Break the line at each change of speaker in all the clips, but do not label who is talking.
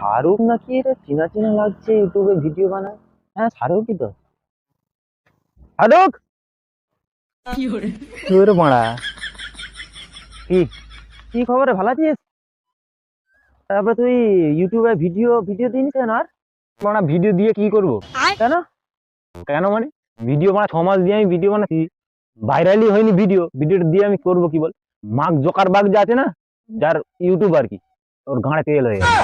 শাহরুখ নাকি? এটা চেনা চেনা লাগছে, ইউটিউবে ভিডিও বানায়। হ্যাঁ, শাহরুখই তো। শাহরুখ, তোর মারা কি কি খবর রে, ভালো আছিস? তারপরে তুই ইউটিউবে ভিডিও ভিডিও দিস কেন আর? মানে ভিডিও দিয়ে কি করবো? কেন? কেন মানে ভিডিও বানা 6 মাস দিয়ে আমি ভিডিও বানাচ্ছি, ভাইরালই হয়নি। ভিডিওটা দিয়ে আমি করবো কি বল? মার্ক জোকারবার্গ যে আছে না, যার ইউটিউব আর কি, ওর ঘাড়ে তেল হয়ে গেছে।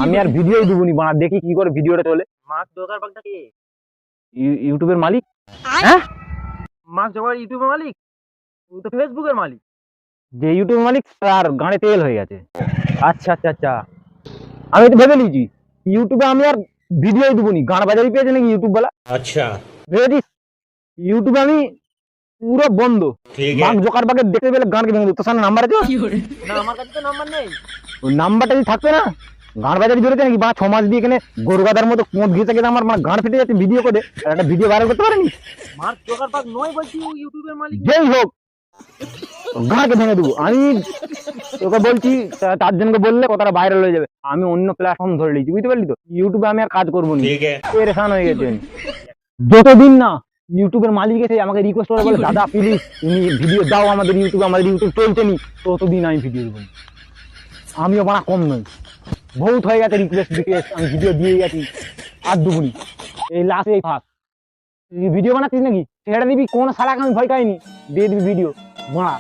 আমি আর ভিডিওই দিবনি, বানা দেখি কি করে ভিডিওটা চলে। মার্ক জোকারবার্গটা কি? ইউটিউবের মালিক। হ্যাঁ, মার্ক জোকারবার্গ ইউটিউবের মালিক? ও তো ফেসবুকের মালিক। যে ইউটিউবের মালিক তার ঘাড়ে তেল হয়ে গেছে। আচ্ছা আচ্ছা আচ্ছা, আমি তো ভেবে নিয়েছি ইউটিউবে আমি আর ভিডিওই দিবনি। গান বাজারি পেয়েছে নাকি ইউটিউব বলা?
अच्छा
ভেবেছিস ইউটিউবে আমি পুরো বন্ধ।
ठीक है।
মার্ক জোকারবার্গের দেখতে পেলে গানকে ভেঙে দিত। তোর সামনে নাম্বার আছে ওর? না, আমার কাছে তো নাম্বার নেই। ওই নাম্বারটা যদি থাকতো না, গান বাজারি জড়িত নাকি বা 6 মাস দিয়ে এখানে গরু গাদার মতো কোঁত ঘেঁচে গেছে আমার, মানে গান ফেটে যাচ্ছে ভিডিও করে আর একটা ভিডিও ভাইরাল করতে পারেনি। মার্ক জোকারবার্গ নয় বলছি, ও ইউটিউবের মালিক। যেই হোক, গানকে ভেঙে দেবো আমি। তোকে বলছি, 4 জনকে বললে কথাটা ভাইরাল হয়ে যাবে। আমি অন্য প্ল্যাটফর্ম ধরে নিয়েছি, বুঝতে পারলি তো? ইউটিউবে আমি আর কাজ করবো না,
ठीक है।
পেরেশান হয়ে গেছে। যতদিন না ইউটিউবের মালিক এসে আমাকে রিকোয়েস্ট করে বলে, দাদা প্লিজ তুমি ভিডিও দাও আমাদের ইউটিউবে, আমাদের ইউটিউব চলছে নি, ততদিন আমি ভিডিও দেবো না। আমিও বানা কম নই, বহুত হয়ে গেছে রিকোয়েস্ট, আমি ভিডিও দিয়ে গেছি, আর দুগুনি। এই লাস্ট, এই ফার্স্ট। ভিডিও বানাচ্ছিস নাকি? ছেড়ে দিবি, কোন সারাক আমি ভয় পাইনি, দিয়ে দিবি ভিডিও বানা।